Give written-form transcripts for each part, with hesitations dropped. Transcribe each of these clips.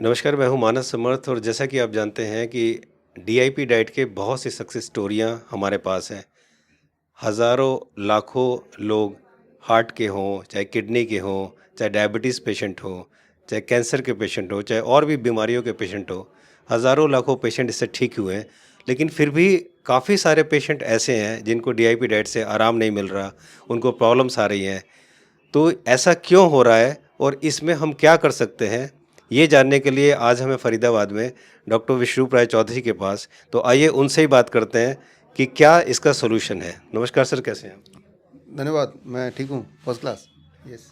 नमस्कार, मैं हूँ मानस समर्थ और जैसा कि आप जानते हैं कि डीआईपी डाइट के बहुत सी सक्सेस स्टोरियाँ हमारे पास हैं। हज़ारों, लाखों लोग हार्ट के हों, चाहे किडनी के हों, चाहे डायबिटीज़ पेशेंट हों, चाहे कैंसर के पेशेंट हों, चाहे और भी बीमारियों के पेशेंट हों, हज़ारों लाखों पेशेंट इससे ठीक हुए हैं। लेकिन फिर भी काफ़ी सारे पेशेंट ऐसे हैं जिनको डीआईपी डाइट से आराम नहीं मिल रहा, उनको प्रॉब्लम्स आ रही हैं। तो ऐसा क्यों हो रहा है और इसमें हम क्या कर सकते हैं? ये जानने के लिए आज हमें फरीदाबाद में डॉक्टर विश्वरूप राय चौधरी के पास, तो आइए उनसे ही बात करते हैं कि क्या इसका सॉल्यूशन है। नमस्कार सर, कैसे हैं आप? धन्यवाद। मैं ठीक हूँ, फर्स्ट क्लास। यस।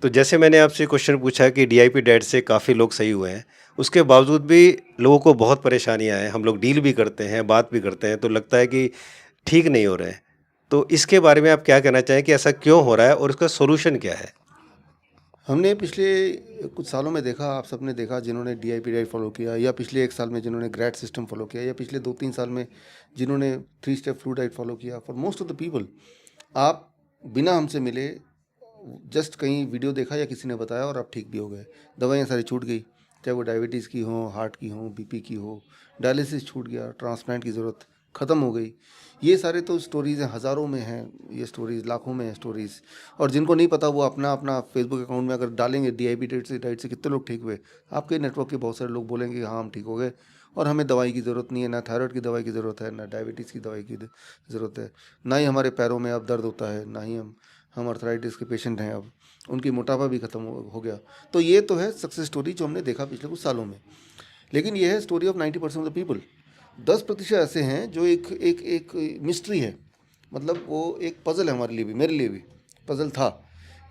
तो जैसे मैंने आपसे क्वेश्चन पूछा कि डीआईपी डाइट से काफ़ी लोग सही हुए हैं, उसके बावजूद भी लोगों को बहुत परेशानियाँ हैं। हम लोग डील भी करते हैं, बात भी करते हैं, तो लगता है कि ठीक नहीं हो रहे हैं। तो इसके बारे में आप क्या कहना चाहें कि ऐसा क्यों हो रहा है और इसका सॉल्यूशन क्या है? हमने पिछले कुछ सालों में देखा, आप सबने देखा, जिन्होंने डीआईपी डाइट फॉलो किया, या पिछले 1 साल में जिन्होंने ग्रैड सिस्टम फॉलो किया, या पिछले 2-3 साल में जिन्होंने 3 स्टेप फूड डाइट फॉलो किया, for most of the people, आप बिना हमसे मिले जस्ट कहीं वीडियो देखा या किसी ने बताया और आप ठीक भी हो गए। दवाइयाँ सारी छूट गई, चाहे वो डायबिटीज़ की हो, हार्ट की हो, बीपी की हो, डायलिसिस छूट गया, ट्रांसप्लांट की ज़रूरत ख़त्म हो गई। ये सारे तो स्टोरीज़ हैं, हज़ारों में हैं ये स्टोरीज़, लाखों में हैं स्टोरीज़। और जिनको नहीं पता वो अपना अपना फेसबुक अकाउंट में अगर डालेंगे डीआईपी डाइट से कितने लोग ठीक हुए, आपके नेटवर्क के बहुत सारे लोग बोलेंगे कि हाँ हम ठीक हो गए और हमें दवाई की ज़रूरत नहीं है, ना थायराइड की दवाई की ज़रूरत है, ना डायबिटीज़ की दवाई की ज़रूरत है, ना ही हमारे पैरों में अब दर्द होता है, ना ही हम अर्थराइटिस के पेशेंट हैं अब, उनकी मोटापा भी ख़त्म हो गया। तो ये तो है सक्सेस स्टोरी जो हमने देखा पिछले कुछ सालों में। लेकिन ये है story of 90% of the people. 10% ऐसे हैं जो एक एक एक मिस्ट्री है, मतलब वो एक पज़ल है हमारे लिए भी, मेरे लिए भी पज़ल था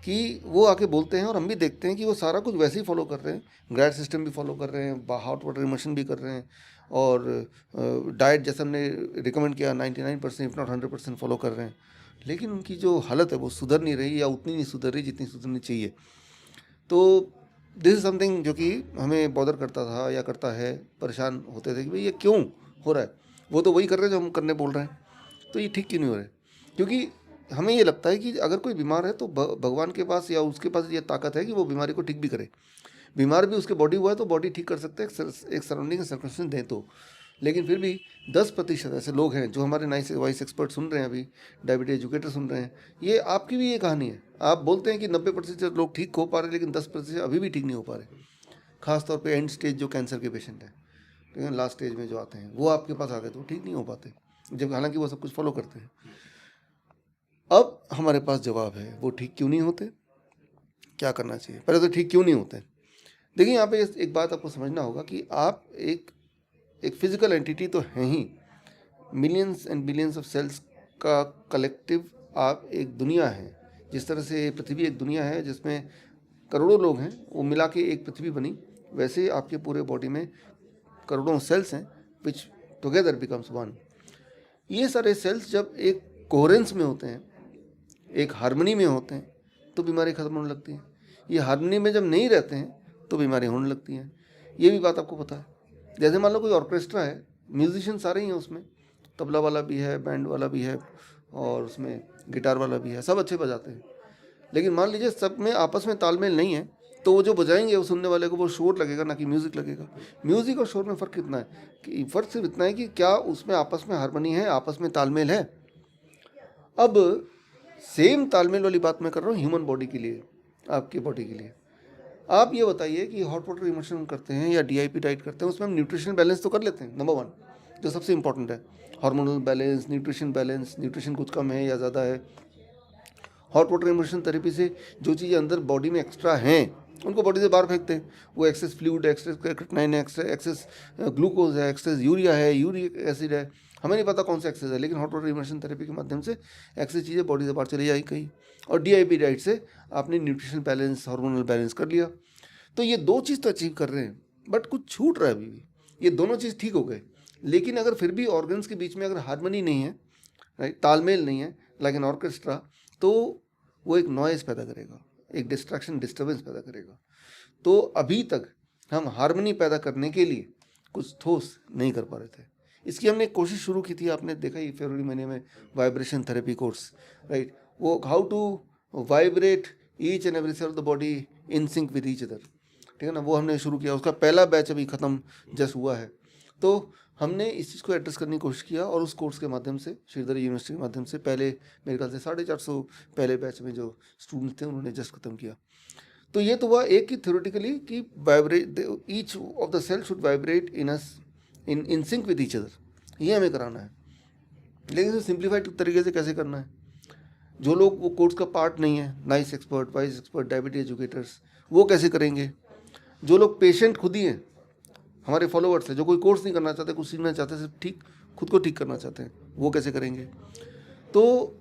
कि वो आके बोलते हैं और हम भी देखते हैं कि वो सारा कुछ वैसे ही फॉलो कर रहे हैं, ग्रैड सिस्टम भी फॉलो कर रहे हैं, हॉट वाटर इमर्शन भी कर रहे हैं, और डाइट जैसे हमने रिकमेंड किया 99% इफ नॉट 100% फॉलो कर रहे हैं। लेकिन उनकी जो हालत है वो सुधर नहीं रही, या उतनी नहीं सुधर रही जितनी सुधरनी चाहिए। तो दिस इज़ समथिंग जो कि हमें बॉदर करता था या करता है, परेशान होते थे कि भाई ये क्यों हो रहा है। वो तो वही कर रहे हैं जो हम करने बोल रहे हैं, तो ये ठीक क्यों नहीं हो रहा है? क्योंकि हमें ये लगता है कि अगर कोई बीमार है तो भगवान के पास या उसके पास ये ताकत है कि वो बीमारी को ठीक भी करे। बीमार भी उसके बॉडी हुआ है तो बॉडी ठीक कर सकते हैं, एक सराउंडिंग सर्कमस्टेंस दें तो। लेकिन फिर भी 10% ऐसे लोग हैं जो हमारे नाइस वाइस एक्सपर्ट सुन रहे हैं, अभी डायबिटीज एजुकेटर सुन रहे हैं। ये आपकी भी ये कहानी है। आप बोलते हैं कि 90% लोग ठीक हो पा रहे, लेकिन 10% अभी भी ठीक नहीं हो पा रहे। खासतौर पे एंड स्टेज जो कैंसर के पेशेंट हैं, लेकिन लास्ट स्टेज में जो आते हैं वो आपके पास आ गए तो ठीक नहीं हो पाते, जब हालांकि वो सब कुछ फॉलो करते हैं। अब हमारे पास जवाब है, वो ठीक क्यों नहीं होते, क्या करना चाहिए। पहले तो ठीक क्यों नहीं होते। देखिए यहाँ पे एक बात आपको समझना होगा कि आप एक एक फिजिकल एंटिटी तो हैं ही, millions and billions of cells का कलेक्टिव आप एक दुनिया है। जिस तरह से पृथ्वी एक दुनिया है जिसमें करोड़ों लोग हैं, वो मिला के एक पृथ्वी बनी, वैसे आपके पूरे बॉडी में करोड़ों सेल्स हैं विच टुगेदर बिकम्स वन। ये सारे सेल्स जब एक कोहेरेंस में होते हैं, एक हार्मनी में होते हैं, तो बीमारी ख़त्म होने लगती है। ये हार्मनी में जब नहीं रहते हैं तो बीमारी होने लगती हैं। ये भी बात आपको पता है। जैसे मान लो कोई ऑर्केस्ट्रा है, म्यूजिशियन सारे ही हैं उसमें, तबला वाला भी है, बैंड वाला भी है, और उसमें गिटार वाला भी है, सब अच्छे बजाते हैं। लेकिन मान लीजिए सब में आपस में तालमेल नहीं है, तो वो जो बजाएंगे वो सुनने वाले को वो शोर लगेगा, ना कि म्यूज़िक लगेगा। म्यूज़िक और शोर में फ़र्क कितना है, कि फ़र्क सिर्फ इतना है कि क्या उसमें आपस में हारमोनी है, आपस में तालमेल है। अब सेम तालमेल वाली बात मैं कर रहा हूँ ह्यूमन बॉडी के लिए, आपकी बॉडी के लिए। आप ये बताइए कि हॉट वाटर इमर्शन करते हैं या डीआईपी डाइट करते हैं, उसमें हम न्यूट्रिशन बैलेंस तो कर लेते हैं, नंबर 1 जो सबसे इंपॉर्टेंट है। Hormonal balance, nutrition balance, nutrition कुछ कम है या ज़्यादा है। हॉट वाटर इमर्शन थेरेपी से जो चीज़ें अंदर बॉडी में एक्स्ट्रा हैं उनको बॉडी से बाहर फेंकते हैं। वो एक्सेस फ्लूइड, एक्सेस क्रिएटिनिन है, एक्सेस ग्लूकोज है, एक्सेस यूरिया है, यूरिक एसिड है, हमें नहीं पता कौन सा एक्सेस है, लेकिन हॉट वाटर इमर्शन थेरेपी के माध्यम से एक्सेस चीज़ें बॉडी से बाहर चली जाएगी कहीं। और डीआईपी डाइट से आपने न्यूट्रिशन बैलेंस, हार्मोनल बैलेंस कर लिया। तो ये 2 चीज़ तो अचीव कर रहे हैं, बट कुछ छूट रहा है अभी भी। ये दोनों चीज़ ठीक हो गए, लेकिन अगर फिर भी ऑर्गन्स के बीच में अगर हार्मनी नहीं है, राइट, तालमेल नहीं है, लाइक एन ऑर्केस्ट्रा, तो वो एक नॉइज़ पैदा करेगा, एक डिस्ट्रैक्शन, डिस्टर्बेंस पैदा करेगा। तो अभी तक हम हार्मनी पैदा करने के लिए कुछ ठोस नहीं कर पा रहे थे। इसकी हमने एक कोशिश शुरू की थी, आपने देखा ही फरवरी महीने में, वाइब्रेशन थेरेपी कोर्स, राइट। वो how to vibrate each and every cell of the body in sync with each other. ठीक है ना, वो हमने शुरू किया, उसका पहला बैच अभी ख़त्म जस्ट हुआ है। तो हमने इस चीज़ को एड्रेस करने की कोशिश किया और उस कोर्स के माध्यम से, श्रीधर यूनिवर्सिटी के माध्यम से, पहले मेरे ख्याल से 450 पहले बैच में जो स्टूडेंट्स थे उन्होंने जस्ट ख़त्म किया। तो ये तो हुआ एक की थ्योरेटिकली कि vibrate, each of the cell should vibrate in us in sync with each other, ये हमें कराना है। लेकिन इसे सिंप्लीफाइड तरीके से कैसे करना है? जो लोग वो कोर्स का पार्ट नहीं है, nice expert, vice expert, diabetes educators, वो कैसे करेंगे? जो लोग पेशेंट खुद ही हैं, हमारे फॉलोअर्स हैं, जो कोई कोर्स नहीं करना चाहते, कुछ सीखना चाहते, सिर्फ ठीक खुद को ठीक करना चाहते हैं, वो कैसे करेंगे? तो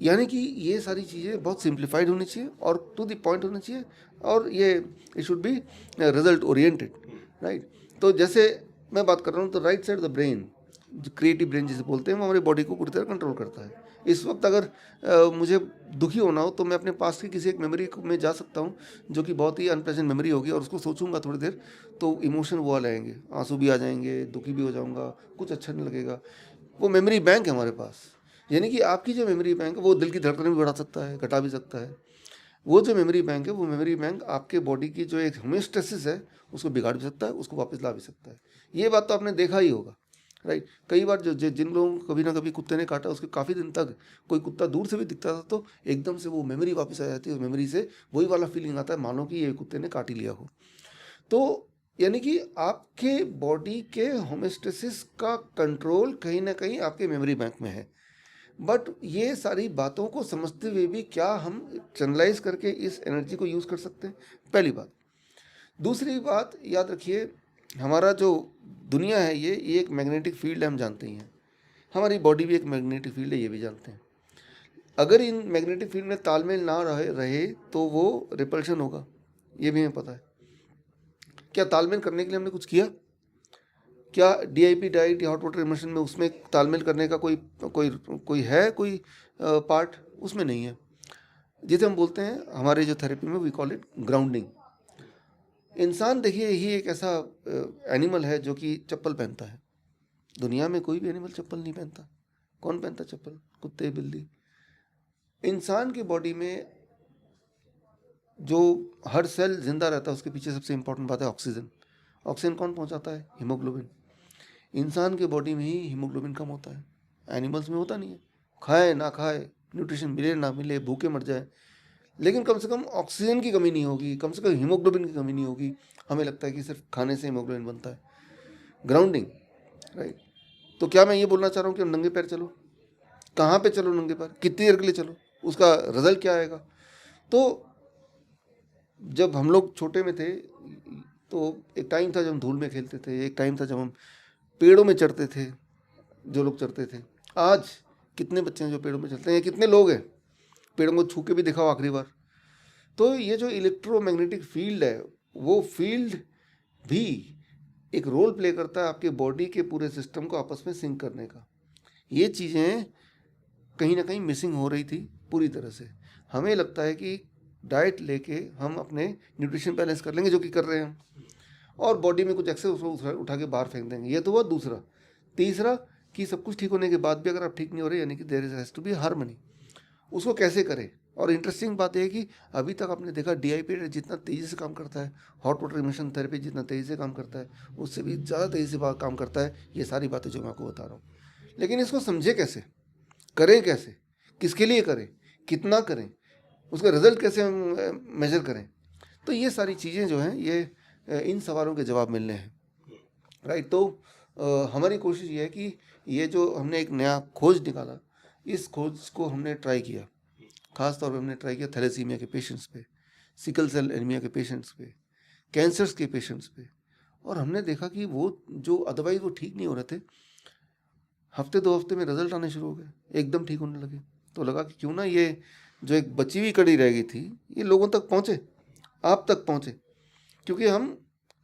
यानी कि ये सारी चीज़ें बहुत सिंप्लीफाइड होनी चाहिए और टू द पॉइंट होनी चाहिए, और ये it should be result oriented, right. तो जैसे मैं बात कर रहा हूँ, तो right side of the brain, जो क्रिएटिव ब्रेन जिसे बोलते हैं, वो हमारी बॉडी को पूरी तरह कंट्रोल करता है। इस वक्त अगर मुझे दुखी होना हो तो मैं अपने पास की किसी एक मेमोरी में जा सकता हूँ जो कि बहुत ही अनप्लेजेंट मेमोरी होगी, और उसको सोचूंगा थोड़ी देर तो इमोशन वो वाले आएंगे, आंसू भी आ जाएंगे, दुखी भी हो जाऊंगा, कुछ अच्छा नहीं लगेगा। वो मेमोरी बैंक है हमारे पास। यानी कि आपकी जो मेमोरी बैंक है वो दिल की धड़कन भी बढ़ा सकता है, घटा भी सकता है। वो जो मेमोरी बैंक है, वो मेमोरी बैंक आपके बॉडी की जो एक होम्योस्टेसिस है उसको बिगाड़ भी सकता है, उसको वापस ला भी सकता है। ये बात तो आपने देखा ही होगा, राइट। कई बार जिन लोगों को कभी ना कभी कुत्ते ने काटा, उसके काफ़ी दिन तक कोई कुत्ता दूर से भी दिखता था तो एकदम से वो मेमोरी वापस आ जाती है, उस मेमोरी से वही वाला फीलिंग आता है मानो कि ये कुत्ते ने काट ही लिया हो। तो यानी कि आपके बॉडी के होम्योस्टेसिस का कंट्रोल कहीं ना कहीं आपके मेमोरी बैंक में है। बट ये सारी बातों को समझते हुए भी क्या हम चैनलाइज करके इस एनर्जी को यूज़ कर सकते हैं? पहली बात। दूसरी बात याद रखिए, हमारा जो दुनिया है ये एक मैग्नेटिक फील्ड है, हम जानते ही हैं। हमारी बॉडी भी एक मैग्नेटिक फील्ड है, ये भी जानते हैं। अगर इन मैग्नेटिक फील्ड में तालमेल ना रहे तो वो रिपल्शन होगा, ये भी हमें पता है। क्या तालमेल करने के लिए हमने कुछ किया? क्या DIP डाइट या हॉट वाटर इमर्शन में उसमें तालमेल करने का कोई पार्ट? उसमें नहीं है। जिसे हम बोलते हैं हमारे जो थेरेपी में वी कॉल इट ग्राउंडिंग। इंसान देखिए यही एक ऐसा एनिमल है जो कि चप्पल पहनता है। दुनिया में कोई भी एनिमल चप्पल नहीं पहनता। कौन पहनता चप्पल? कुत्ते, बिल्ली। इंसान की बॉडी में जो हर सेल जिंदा रहता है उसके पीछे सबसे इंपॉर्टेंट बात है ऑक्सीजन। ऑक्सीजन कौन पहुंचाता है? हीमोग्लोबिन। इंसान के बॉडी में ही हीमोग्लोबिन कम होता है, एनिमल्स में होता नहीं है। खाए ना खाए, न्यूट्रिशन मिले ना मिले, भूखे मर जाए, लेकिन कम से कम ऑक्सीजन की कमी नहीं होगी, कम से कम हीमोग्लोबिन की कमी नहीं होगी। हमें लगता है कि सिर्फ खाने से हीमोग्लोबिन बनता है। Grounding, right. तो क्या मैं ये बोलना चाह रहा हूँ कि हम नंगे पैर चलो? कहाँ पे चलो नंगे पैर? कितनी देर के लिए चलो? उसका रिजल्ट क्या आएगा? तो जब हम लोग छोटे में थे तो एक टाइम था जब हम धूल में खेलते थे, एक टाइम था जब हम पेड़ों में चढ़ते थे, जो लोग चढ़ते थे। आज कितने बच्चे हैं जो पेड़ों में चलते हैं? कितने लोग हैं पेड़ों को छू के भी दिखाओ आखिरी बार? तो ये जो इलेक्ट्रोमैग्नेटिक फील्ड है, वो फील्ड भी एक रोल प्ले करता है आपके बॉडी के पूरे सिस्टम को आपस में सिंक करने का। ये चीज़ें कहीं ना कहीं मिसिंग हो रही थी पूरी तरह से। हमें लगता है कि डाइट लेके हम अपने न्यूट्रिशन बैलेंस कर लेंगे, जो कि कर रहे हैं हम, और बॉडी में कुछ एक्सेस उसको उठा के बाहर फेंक देंगे। ये तो हुआ दूसरा। तीसरा कि सब कुछ ठीक होने के बाद भी अगर आप ठीक नहीं हो रहे, यानी कि there is has to be harmony. उसको कैसे करें? और इंटरेस्टिंग बात यह है कि अभी तक आपने देखा DIP जितना तेज़ी से काम करता है, हॉट वाटर इमर्शन थेरेपी जितना तेज़ी से काम करता है, उससे भी ज़्यादा तेज़ी से काम करता है। ये सारी बातें जो मैं आपको बता रहा हूँ, लेकिन इसको समझे कैसे, करें कैसे, किसके लिए करें, कितना करें, उसका रिजल्ट कैसे हम मेजर करें? तो ये सारी चीज़ें जो हैं ये इन सवालों के जवाब मिलने हैं, राइट। तो हमारी कोशिश ये है कि ये जो हमने एक नया खोज निकाला, इस खोज को हमने ट्राई किया। ख़ास तौर पे हमने ट्राई किया थैलेसीमिया के पेशेंट्स पे, सिकल सेल एनीमिया के पेशेंट्स पे, कैंसर्स के पेशेंट्स पे, और हमने देखा कि वो जो अदरवाइज वो ठीक नहीं हो रहे थे, हफ्ते 2 हफ्ते में रिजल्ट आने शुरू हो गए, एकदम ठीक होने लगे। तो लगा कि क्यों ना ये जो एक बची हुई कड़ी रह गई थी ये लोगों तक पहुँचे, आप तक पहुँचे। क्योंकि हम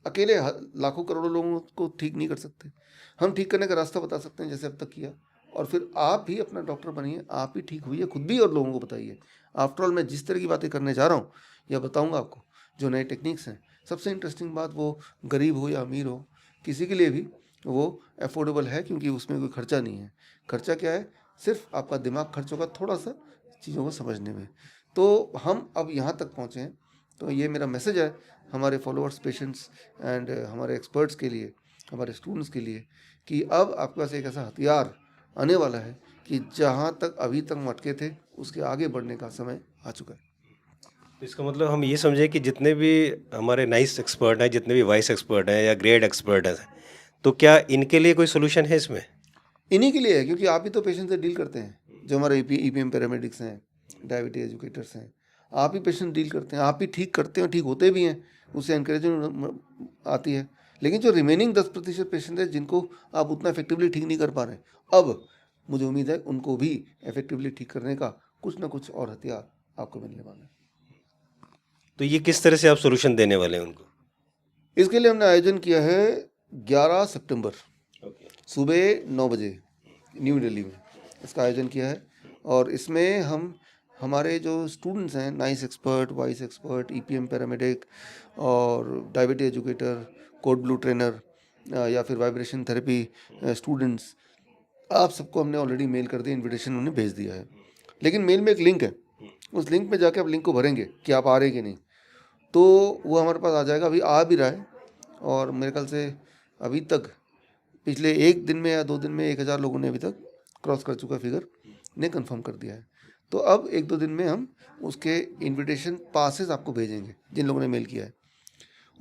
अकेले लाखों करोड़ों लोगों को ठीक नहीं कर सकते। हम ठीक करने का रास्ता बता सकते हैं, जैसे अब तक किया, और फिर आप भी अपना डॉक्टर बनिए, आप ही ठीक हुई है खुद भी और लोगों को बताइए। आफ्टर ऑल मैं जिस तरह की बातें करने जा रहा हूँ या बताऊँगा आपको, जो नए टेक्निक्स हैं, सबसे इंटरेस्टिंग बात वो गरीब हो या अमीर हो, किसी के लिए भी वो अफोर्डेबल है, क्योंकि उसमें कोई खर्चा नहीं है। खर्चा क्या है? सिर्फ आपका दिमाग खर्च होगा थोड़ा सा चीज़ों को समझने में। तो हम अब यहाँ तक पहुँचे हैं तो ये मेरा मैसेज है हमारे फॉलोअर्स, पेशेंट्स एंड हमारे एक्सपर्ट्स के लिए, हमारे स्टूडेंट्स के लिए, कि अब आपके पास एक ऐसा हथियार आने वाला है कि जहाँ तक अभी तक हम अटके थे उसके आगे बढ़ने का समय आ चुका है। तो इसका मतलब हम ये समझें कि जितने भी हमारे नाइस एक्सपर्ट हैं, जितने भी वाइस एक्सपर्ट हैं या ग्रेट एक्सपर्ट हैं, तो क्या इनके लिए कोई सोल्यूशन है इसमें? इन्हीं के लिए है, क्योंकि आप ही तो पेशेंट से डील करते हैं। जो हमारे ईपीएम पैरामेडिक्स हैं, डायबिटीज एजुकेटर्स हैं, आप ही पेशेंट डील करते हैं, आप ही ठीक करते हैं, ठीक होते भी हैं, उससे इंकरेजमेंट आती है। लेकिन जो रिमेनिंग 10% पेशेंट है जिनको आप उतना इफेक्टिवली ठीक नहीं कर पा रहे, अब मुझे उम्मीद है उनको भी इफेक्टिवली ठीक करने का कुछ ना कुछ और हथियार आपको मिलने वाला है। तो ये किस तरह से आप सोल्यूशन देने वाले हैं उनको? इसके लिए हमने आयोजन किया है 11 सितंबर सुबह 9 बजे न्यू दिल्ली में इसका आयोजन किया है। और इसमें हम हमारे जो स्टूडेंट्स हैं, nice expert, vice expert, EPM paramedic और diabetes educator, code blue trainer या फिर वाइब्रेशन थेरेपी स्टूडेंट्स, आप सबको हमने ऑलरेडी मेल कर दिया, इनविटेशन उन्हें भेज दिया है। लेकिन मेल में एक लिंक है, उस लिंक में जाके आप लिंक को भरेंगे कि आप आ रहे कि नहीं, तो वो हमारे पास आ जाएगा। अभी आ भी रहा है और मेरे ख्याल से अभी तक पिछले एक दिन में या 2 दिन में 1000 लोगों ने अभी तक क्रॉस कर चुका फिगर ने कंफर्म कर दिया है। तो अब 1-2 दिन में हम उसके इनविटेशन पासेस आपको भेजेंगे जिन लोगों ने मेल किया है।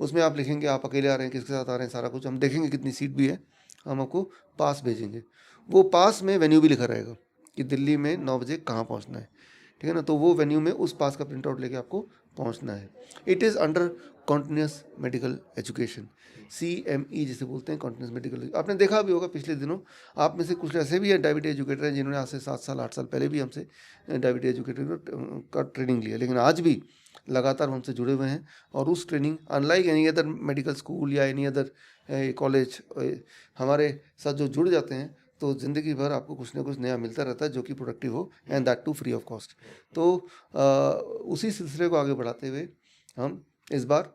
उसमें आप लिखेंगे आप अकेले आ रहे हैं, किसके साथ आ रहे हैं, सारा कुछ हम देखेंगे, कितनी सीट भी है, हम आपको पास भेजेंगे। वो पास में वेन्यू भी लिखा रहेगा कि दिल्ली में 9 बजे कहाँ पहुँचना है, ठीक है ना। तो वो वेन्यू में उस पास का प्रिंट आउट लेके आपको पहुँचना है। It is under continuous medical education, CME जिसे बोलते हैं, कॉन्टिन्यूस मेडिकल। आपने देखा भी होगा पिछले दिनों, आप में से कुछ ऐसे भी हैं डायबिटीज एजुकेटर हैं जिन्होंने आज से 7 साल 8 साल पहले भी हमसे डायबिटीज एजुकेटर का ट्रेनिंग लिया, लेकिन आज भी लगातार हमसे जुड़े हुए हैं। और उस training, unlike any other medical school या एनी अदर कॉलेज, हमारे साथ जो जुड़ जाते हैं तो ज़िंदगी भर आपको कुछ ना कुछ नया मिलता रहता है जो कि प्रोडक्टिव हो, and that too free of cost. तो उसी सिलसिले को आगे बढ़ाते हुए हम इस बार,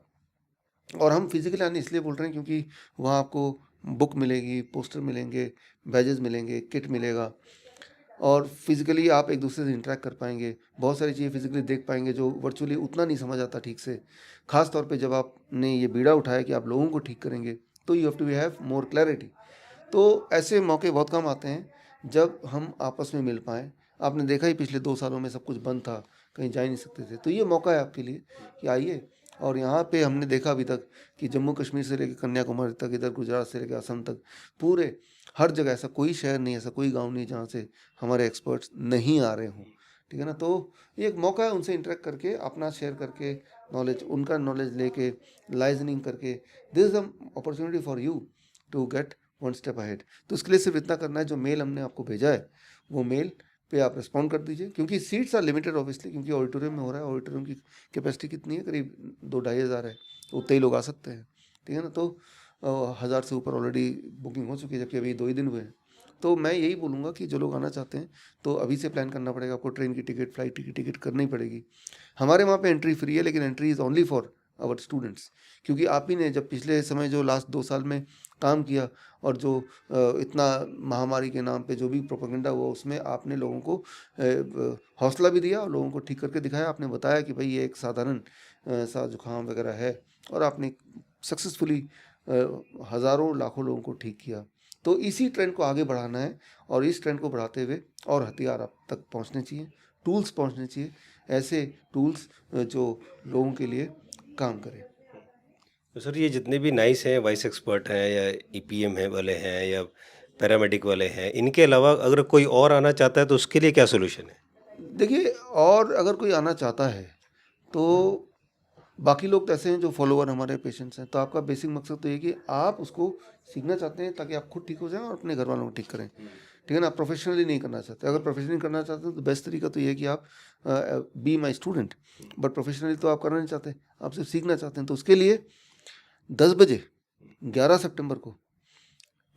और हम फिजिकली आने इसलिए बोल रहे हैं क्योंकि वहाँ आपको बुक मिलेगी, पोस्टर मिलेंगे, बैजेस मिलेंगे, किट मिलेगा, और फिजिकली आप एक दूसरे से इंटरेक्ट कर पाएंगे, बहुत सारी चीज़ें फिजिकली देख पाएंगे जो वर्चुअली उतना नहीं समझ आता ठीक से। खास तौर पे जब आपने ये बीड़ा उठाया कि आप लोगों को ठीक करेंगे, तो you have to have more clarity. तो ऐसे मौके बहुत कम आते हैं जब हम आपस में मिल पाएँ। आपने देखा ही पिछले 2 सालों में सब कुछ बंद था, कहीं जा ही नहीं सकते थे। तो ये मौका है आपके लिए कि आइए। और यहाँ पे हमने देखा अभी तक कि जम्मू कश्मीर से लेकर कन्याकुमारी तक, इधर गुजरात से लेकर असम तक, पूरे हर जगह ऐसा कोई शहर नहीं, ऐसा कोई गाँव नहीं जहाँ से हमारे एक्सपर्ट्स नहीं आ रहे हों, ठीक है ना। तो ये एक मौका है उनसे इंटरेक्ट करके, अपना शेयर करके, नॉलेज, उनका नॉलेज लेके, लाइजनिंग करके, this is opportunity for you to get 1 step ahead. तो इसके लिए सिर्फ इतना करना है, जो मेल हमने आपको भेजा है वो मेल पे आप रिस्पॉन्ड कर दीजिए, क्योंकि सीट्स आर लिमिटेड ऑब्वियसली, क्योंकि ऑडिटोरियम में हो रहा है। ऑडिटोरियम की कैपेसिटी कितनी है, करीब 2-2.5 हज़ार है, तो उतने ही लोग आ सकते हैं, ठीक है ना। तो 1000 से ऊपर ऑलरेडी बुकिंग हो चुकी है, जबकि अभी 2 ही दिन हुए हैं। तो मैं यही बोलूँगा कि जो लोग आना चाहते हैं तो अभी से प्लान करना पड़ेगा आपको, ट्रेन की टिकट, फ्लाइट की टिकट करनी पड़ेगी। हमारे वहाँ पे एंट्री फ्री है, लेकिन entry is only for our students, क्योंकि आप ही ने जब पिछले समय जो लास्ट 2 साल में काम किया और जो इतना महामारी के नाम पे जो भी प्रोपेगेंडा हुआ, उसमें आपने लोगों को हौसला भी दिया और लोगों को ठीक करके दिखाया। आपने बताया कि भाई ये एक साधारण सा जुकाम वगैरह है, और आपने सक्सेसफुली हज़ारों लाखों लोगों को ठीक किया। तो इसी ट्रेंड को आगे बढ़ाना है, और इस ट्रेंड को बढ़ाते हुए और हथियार आप तक पहुंचने चाहिए, टूल्स पहुंचने चाहिए, ऐसे टूल्स जो लोगों के लिए काम करें। तो सर ये जितने भी नाइस हैं, वाइस एक्सपर्ट हैं या ईपीएम है वाले हैं या पैरामेडिक वाले हैं, इनके अलावा अगर कोई और आना चाहता है तो उसके लिए क्या सोल्यूशन है? देखिए, और अगर कोई आना चाहता है तो बाकी लोग तो ऐसे हैं जो फॉलोवर हमारे पेशेंट्स हैं, तो आपका बेसिक मकसद तो ये कि आप उसको सीखना चाहते हैं ताकि आप खुद ठीक हो जाएं और अपने घर वालों को ठीक करें, ठीक है ना। प्रोफेशनली नहीं करना चाहते। अगर प्रोफेशनली करना चाहते हैं तो बेस्ट तरीका तो ये है कि आप be my student, but professionally तो आप करना नहीं चाहते, आप सिर्फ सीखना चाहते हैं। तो उसके लिए 10 बजे 11 सितंबर को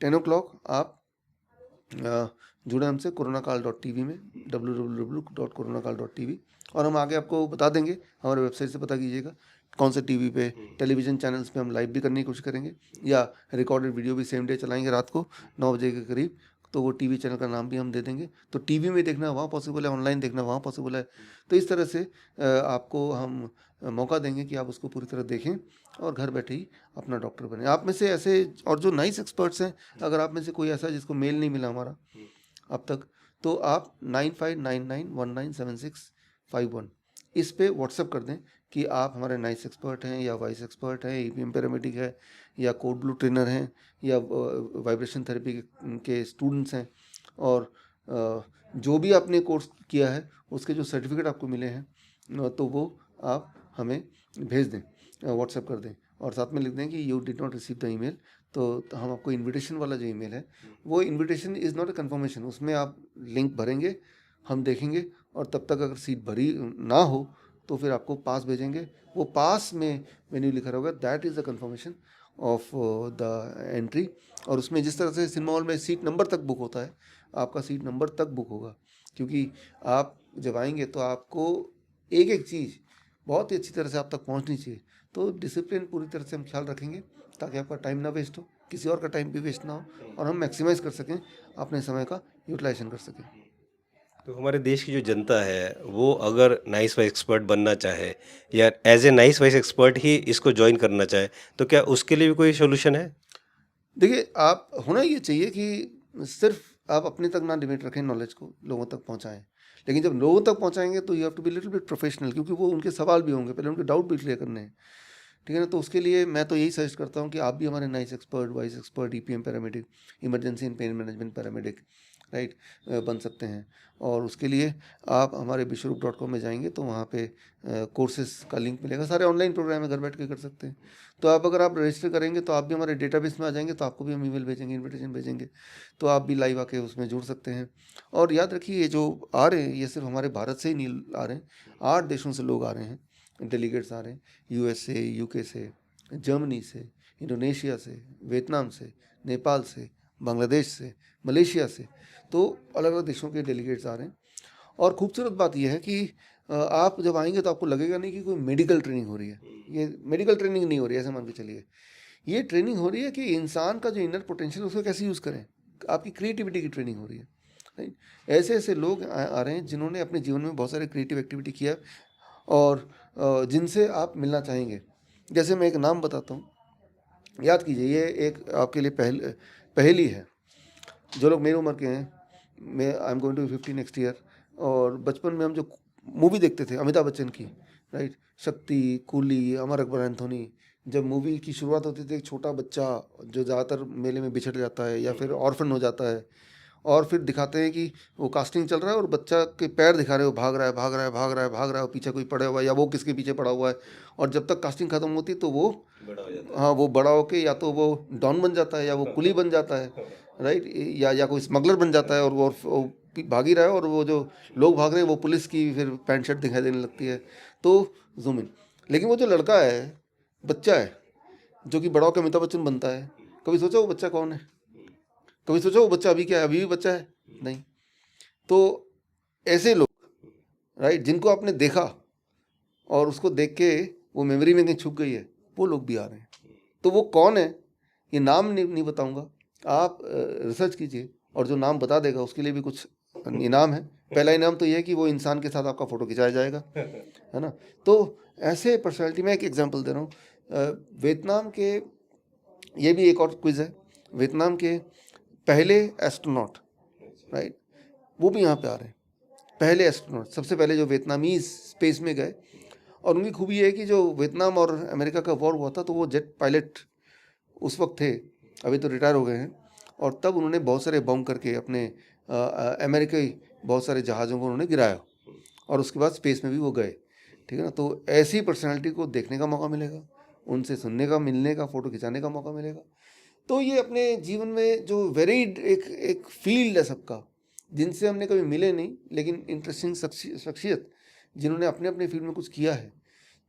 10 o'clock आप जुड़े हमसे coronakaal.tv में, www.coronakaal.tv। और हम आगे आपको बता देंगे, हमारे वेबसाइट से पता कीजिएगा कौन से टीवी पे, टेलीविज़न चैनल्स पे हम लाइव भी करने की कोशिश करेंगे, या रिकॉर्डेड वीडियो भी सेम डे चलाएंगे रात को 9 बजे के करीब। तो वो टीवी चैनल का नाम भी हम दे देंगे। तो टीवी में देखना वहाँ पॉसिबल है, ऑनलाइन देखना वहाँ पॉसिबल है। तो इस तरह से आपको हम मौका देंगे कि आप उसको पूरी तरह देखें और घर बैठे ही अपना डॉक्टर बने। आप में से ऐसे और जो नाइस एक्सपर्ट्स हैं, अगर आप में से कोई ऐसा जिसको मेल नहीं मिला हमारा अब तक, तो आप 9599197651 इस पे व्हाट्सएप कर दें कि आप हमारे नाइस एक्सपर्ट हैं या वाइस एक्सपर्ट हैं, ईपीएम पैरामेडिक है या कोड ब्लू ट्रेनर हैं या वाइब्रेशन थेरेपी के स्टूडेंट्स हैं, और जो भी आपने कोर्स किया है उसके जो सर्टिफिकेट आपको मिले हैं तो वो आप हमें भेज दें, व्हाट्सएप कर दें और साथ में लिख दें कि you did not receive the email. तो हम आपको इनविटेशन वाला जो ईमेल है, वो invitation is not a conformation, उसमें आप लिंक भरेंगे, हम देखेंगे और तब तक अगर सीट भरी ना हो तो फिर आपको पास भेजेंगे। वो पास में मेन्यू लिखा होगा, that is the confirmation of the entry. और उसमें जिस तरह से सिनेमा हॉल में सीट नंबर तक बुक होता है, आपका सीट नंबर तक बुक होगा, क्योंकि आप जब आएंगे तो आपको एक एक चीज़ बहुत ही अच्छी तरह से आप तक पहुंचनी चाहिए। तो डिसिप्लिन पूरी तरह से हम ख्याल रखेंगे ताकि आपका टाइम ना वेस्ट हो, किसी और का टाइम भी वेस्ट ना हो और हम मैक्सिमाइज़ कर सकें, अपने समय का यूटिलाइजेशन कर सकें। तो हमारे देश की जो जनता है वो अगर नाइस वाइस एक्सपर्ट बनना चाहे या as a nice vice expert ही इसको ज्वाइन करना चाहे, तो क्या उसके लिए भी कोई सोल्यूशन है? देखिए, आप होना ये चाहिए कि सिर्फ आप अपने तक ना लिमिट रखें, नॉलेज को लोगों तक पहुंचाएं। लेकिन जब लोगों तक पहुंचाएंगे तो you have to be little bit professional, क्योंकि वो उनके सवाल भी होंगे, पहले उनके डाउट भी क्लियर करने हैं। ठीक है ना? तो उसके लिए मैं तो यही सजेस्ट करता हूँ कि आप भी हमारे nice expert, vice expert, EPM paramedic, emergency and pain management paramedic, right, बन सकते हैं। और उसके लिए आप हमारे विश्वरूप.com में जाएंगे तो वहाँ पे कोर्सेज का लिंक मिलेगा, सारे ऑनलाइन प्रोग्राम है, घर बैठ के कर सकते हैं। तो आप अगर आप रजिस्टर करेंगे तो आप भी हमारे डेटाबेस में आ जाएंगे, तो आपको भी हम ईमेल भेजेंगे, इन्विटेशन भेजेंगे, तो आप भी लाइव आके उसमें जुड़ सकते हैं। और याद रखिए, ये जो आ रहे हैं ये सिर्फ हमारे भारत से ही नहीं आ रहे हैं, 8 देशों से लोग आ रहे हैं, डेलीगेट्स आ रहे हैं, यूएसए, यूके से, जर्मनी से, इंडोनेशिया से, वियतनाम से, नेपाल से, बांग्लादेश से, मलेशिया से। तो अलग अलग देशों के डेलीगेट्स आ रहे हैं। और खूबसूरत बात यह है कि आप जब आएंगे तो आपको लगेगा नहीं कि कोई मेडिकल ट्रेनिंग हो रही है। ये मेडिकल ट्रेनिंग नहीं हो रही है, ऐसे मान के चलिए। ये ट्रेनिंग हो रही है कि इंसान का जो इनर पोटेंशियल है उसको कैसे यूज़ करें, आपकी क्रिएटिविटी की ट्रेनिंग हो रही है, राइट। ऐसे ऐसे लोग आ रहे हैं जिन्होंने अपने जीवन में बहुत सारे क्रिएटिव एक्टिविटी किया और जिनसे आप मिलना चाहेंगे। जैसे मैं एक नाम बताता हूँ, याद कीजिए, ये एक आपके लिए पहेली है। जो लोग मेरी उम्र के हैं, मैं I am going to 50 next year, और बचपन में हम जो मूवी देखते थे अमिताभ बच्चन की, राइट, शक्ति, कूली, अमर अकबर एंथोनी, जब मूवी की शुरुआत होती थी एक छोटा बच्चा जो ज़्यादातर मेले में बिछड़ जाता है या फिर ऑर्फन हो जाता है, और फिर दिखाते हैं कि वो कास्टिंग चल रहा है और बच्चा के पैर दिखा रहे हो, भाग रहा है, भाग रहा है, भाग रहा है, भाग रहा है, और पीछे कोई पड़ा हुआ है या वो किसके पीछे पड़ा हुआ है, और जब तक कास्टिंग खत्म होती तो वो बड़ा हो जाता हाँ, वो बड़ा होके या तो वो डॉन बन जाता है या वो कुली बन जाता है, राइट, या कोई स्मगलर बन जाता है, और वो भाग ही रहा है और वो जो लोग भाग रहे हैं वो पुलिस की फिर पैंट शर्ट दिखाई देने लगती है। तो जूम इन। लेकिन वो जो लड़का है, बच्चा है, जो कि बड़ा होकर अमिताभ बच्चन बनता है, कभी सोचा वो बच्चा कौन है? कभी सोचा वो बच्चा अभी क्या है? अभी भी बच्चा है? नहीं। तो ऐसे लोग, राइट, जिनको आपने देखा और उसको देख के वो मेमोरी में कहीं छुप गई है, वो लोग भी आ रहे हैं। तो वो कौन है, ये नाम नहीं बताऊंगा, आप रिसर्च कीजिए और जो नाम बता देगा उसके लिए भी कुछ इनाम है। पहला इनाम तो ये है कि वो इंसान के साथ आपका फ़ोटो खिंचाया जाएगा, है ना। तो ऐसे पर्सनैलिटी, मैं एक एग्जांपल दे रहा हूँ, वियतनाम के, ये भी एक और क्विज़ है, वियतनाम के पहले एस्ट्रोनॉट, राइट, वो भी यहाँ पे आ रहे हैं। पहले एस्ट्रोनॉट, सबसे पहले जो वियतनामीज स्पेस में गए, और उनकी खूबी है कि जो वियतनाम और अमेरिका का वॉर हुआ था तो वो जेट पायलट उस वक्त थे, अभी तो रिटायर हो गए हैं, और तब उन्होंने बहुत सारे बम करके अपने अमेरिकी बहुत सारे जहाज़ों को उन्होंने गिराया, और उसके बाद स्पेस में भी वो गए। ठीक है ना। तो ऐसी पर्सनालिटी को देखने का मौका मिलेगा, उनसे सुनने का, मिलने का, फ़ोटो खिंचाने का मौका मिलेगा। तो ये अपने जीवन में जो वेरीड एक फील्ड है सबका, जिनसे हमने कभी मिले नहीं लेकिन इंटरेस्टिंग शख्सियत जिन्होंने अपने अपने फील्ड में कुछ किया है।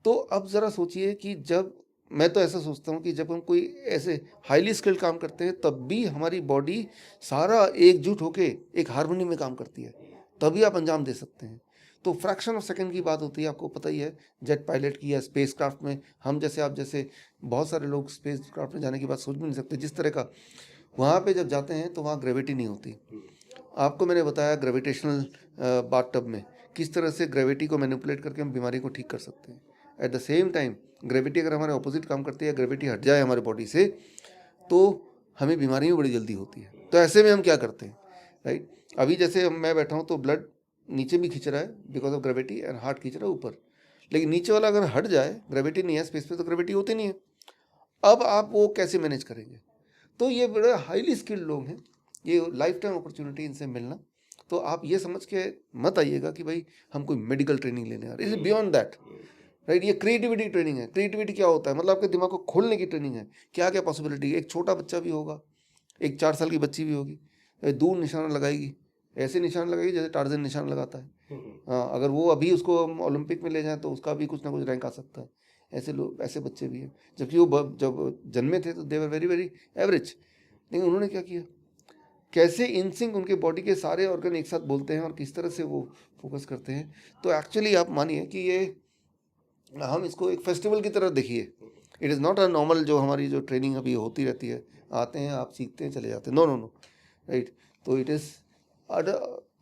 तो अब ज़रा सोचिए कि जब, मैं तो ऐसा सोचता हूँ कि जब हम कोई ऐसे हाईली स्किल्ड काम करते हैं तब भी हमारी बॉडी सारा एकजुट होके एक हार्मनी में काम करती है, तभी आप अंजाम दे सकते हैं। तो फ्रैक्शन ऑफ सेकंड की बात होती है, आपको पता ही है, जेट पायलट की या स्पेस क्राफ्ट में हम जैसे, आप जैसे बहुत सारे लोग स्पेस क्राफ्ट में जाने की बात सोच भी नहीं सकते। जिस तरह का वहाँ पे जब जाते हैं तो वहाँ ग्रेविटी नहीं होती। आपको मैंने बताया ग्रेविटेशनल बाथटब में किस तरह से ग्रेविटी को मैनिपुलेट करके हम बीमारी को ठीक कर सकते हैं। At the same time gravity अगर हमारे ऑपोजिट काम करती है, ग्रेविटी हट जाए हमारे बॉडी से, तो हमें बीमारी भी बड़ी जल्दी होती है। तो ऐसे में हम क्या करते हैं, राइट? अभी जैसे मैं बैठा हूँ तो ब्लड नीचे भी खींच रहा है because of gravity, and heart खींच रहा है ऊपर। लेकिन नीचे वाला अगर हट जाए, ग्रेविटी नहीं है स्पेस पे, तो ग्रेविटी होती नहीं है। अब आप वो कैसे मैनेज करेंगे? तो ये बड़े हाईली स्किल्ड लोग हैं, ये लाइफ टाइम अपॉर्चुनिटी इनसे मिलना। तो आप ये समझ के मत आइएगा कि भाई हम कोई मेडिकल ट्रेनिंग लेने आ रहे हैं, इज बियॉन्ड दैट, राइट? ये क्रिएटिविटी ट्रेनिंग है। क्रिएटिविटी क्या होता है? मतलब आपके दिमाग को खोलने की ट्रेनिंग है। क्या क्या पॉसिबिलिटी है। एक छोटा बच्चा भी होगा, एक 4 साल की बच्ची भी होगी, दूर निशाना लगाएगी, ऐसे निशान लगाएगी जैसे टार्जन निशान लगाता है। हाँ, अगर वो अभी उसको हम ओलंपिक में ले जाएं तो उसका भी कुछ ना कुछ रैंक आ सकता है। ऐसे लोग, ऐसे बच्चे भी हैं, जबकि वो जब जन्मे थे तो दे वर वेरी वेरी एवरेज। लेकिन उन्होंने क्या किया, कैसे इन सिंक उनके बॉडी के सारे ऑर्गन एक साथ बोलते हैं और किस तरह से वो फोकस करते हैं। तो एक्चुअली आप मानिए कि ये, हम इसको एक फेस्टिवल की तरह देखिए। It is not a normal जो हमारी जो ट्रेनिंग अभी होती रहती है, आते हैं आप सीखते हैं चले जाते हैं, नो नो नो, राइट? तो इट इज़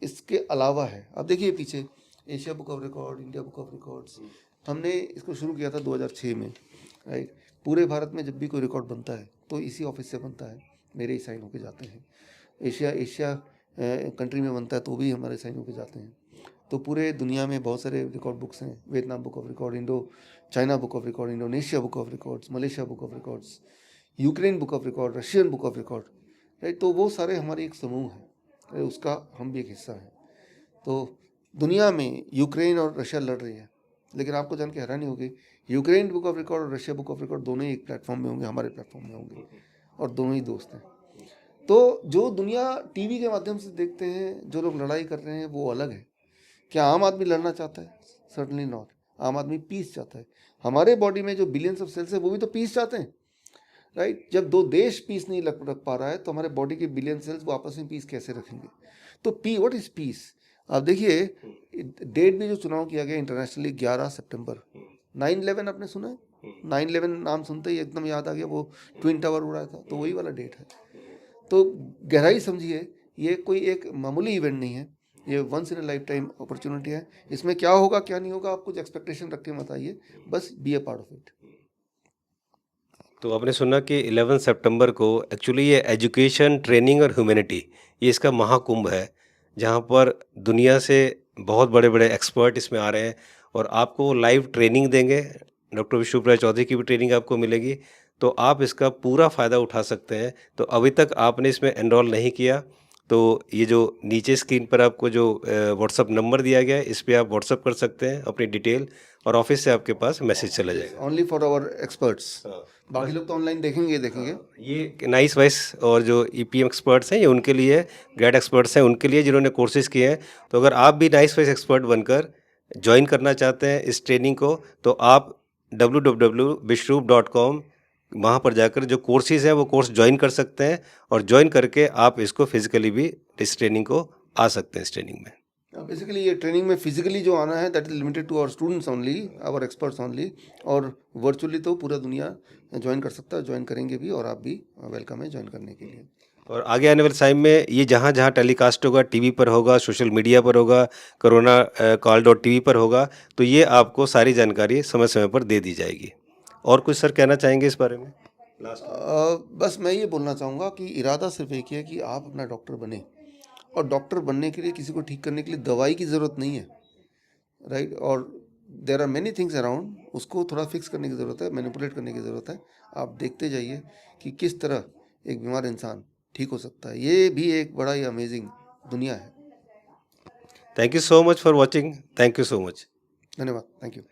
इसके अलावा है। अब देखिए पीछे Asia book of record, India book of records, हमने इसको शुरू किया था 2006 में, राइट? पूरे भारत में जब भी कोई रिकॉर्ड बनता है तो इसी ऑफिस से बनता है, मेरे ही साइन होके जाते हैं। एशिया कंट्री में बनता है तो भी हमारे साइन होके जाते हैं। तो पूरे दुनिया में बहुत सारे रिकॉर्ड बुक्स हैं, Vietnam book of record, China book of record, Indonesia book of records, Malaysia book of records, Ukraine book of record, Russian book of record, right? तो वो सारे हमारे एक समूह है, उसका हम भी एक हिस्सा हैं। तो दुनिया में यूक्रेन और रशिया लड़ रही है, लेकिन आपको जान के हैरानी होगी, यूक्रेन बुक ऑफ रिकॉर्ड और रशिया बुक ऑफ रिकॉर्ड दोनों ही एक प्लेटफॉर्म में होंगे, हमारे प्लेटफॉर्म में होंगे, और दोनों ही दोस्त हैं। तो जो दुनिया टीवी के माध्यम से देखते हैं, जो लोग लड़ाई कर रहे हैं वो अलग है। क्या आम आदमी लड़ना चाहता है? Certainly not. आम आदमी पीस चाहता है। हमारे बॉडी में जो बिलियंस ऑफ सेल्स है वो भी तो पीस चाहते हैं, राइट? जब दो देश पीस नहीं रख पा रहा है तो हमारे बॉडी के बिलियन सेल्स वो आपस में पीस कैसे रखेंगे? तो व्हाट इज पीस? आप देखिए डेट भी जो चुनाव किया गया इंटरनेशनली 11 सितंबर, 9/11 आपने सुना है? 9/11 नाम सुनते ही एकदम याद आ गया, वो ट्विन टावर उड़ाया था, तो वही वाला डेट है। तो गहराई समझिए, ये कोई एक मामूली इवेंट नहीं है, ये once in a life time opportunity है। इसमें क्या होगा क्या नहीं होगा आप कुछ एक्सपेक्टेशन रख के मत आइए, बस be a part of it. तो आपने सुना कि 11 सितंबर को एक्चुअली ये एजुकेशन, ट्रेनिंग और ह्यूमैनिटी, ये इसका महाकुंभ है, जहाँ पर दुनिया से बहुत बड़े-बड़े एक्सपर्ट इसमें आ रहे हैं और आपको लाइव ट्रेनिंग देंगे। डॉक्टर विशुप्रिया चौधरी की भी ट्रेनिंग आपको मिलेगी, तो आप इसका पूरा फ़ायदा उठा सकते हैं। तो अभी तक आपने इसमें एनरोल नहीं किया, तो ये जो नीचे स्क्रीन पर आपको जो व्हाट्सएप नंबर दिया गया है, इस पे आप व्हाट्सएप कर सकते हैं अपनी डिटेल, और ऑफिस से आपके पास मैसेज चला जाएगा। ओनली फॉर आवर एक्सपर्ट्स, हाँ। बाकी लोग तो ऑनलाइन देखेंगे ही देखेंगे। ये नाइस वॉइस और जो ईपीएम एक्सपर्ट्स हैं, ये उनके लिए, ग्रेड एक्सपर्ट्स हैं उनके लिए जिन्होंने कोर्सेज किए हैं। तो अगर आप भी नाइस वॉइस एक्सपर्ट बनकर ज्वाइन करना चाहते हैं इस ट्रेनिंग को, तो आप www.bishroop.com वहाँ पर जाकर जो कोर्सेज हैं वो कोर्स ज्वाइन कर सकते हैं, और ज्वाइन करके आप इसको फिजिकली भी इस ट्रेनिंग को आ सकते हैं इस ट्रेनिंग में। बेसिकली ये ट्रेनिंग में फिजिकली जो आना है that is limited to our students only, our experts only, और वर्चुअली तो पूरा दुनिया ज्वाइन कर सकता है, ज्वाइन करेंगे भी, और आप भी वेलकम है ज्वाइन करने के लिए। और आगे आने वाले टाइम में ये जहाँ जहाँ टेलीकास्ट होगा, टीवी पर होगा, सोशल मीडिया पर होगा, कोरोना कॉल.tv पर होगा, तो ये आपको सारी जानकारी समय समय पर दे दी जाएगी। और कुछ सर कहना चाहेंगे इस बारे में लास्ट? बस मैं ये बोलना चाहूँगा कि इरादा सिर्फ एक ही है कि आप अपना डॉक्टर बने, और डॉक्टर बनने के लिए किसी को ठीक करने के लिए दवाई की ज़रूरत नहीं है, राइट? और there are many things around, उसको थोड़ा फिक्स करने की ज़रूरत है, मैनिपुलेट करने की ज़रूरत है। आप देखते जाइए कि किस तरह एक बीमार इंसान ठीक हो सकता है। ये भी एक बड़ा ही अमेजिंग दुनिया है। Thank you so much for watching. Thank you so much. धन्यवाद, थैंक यू।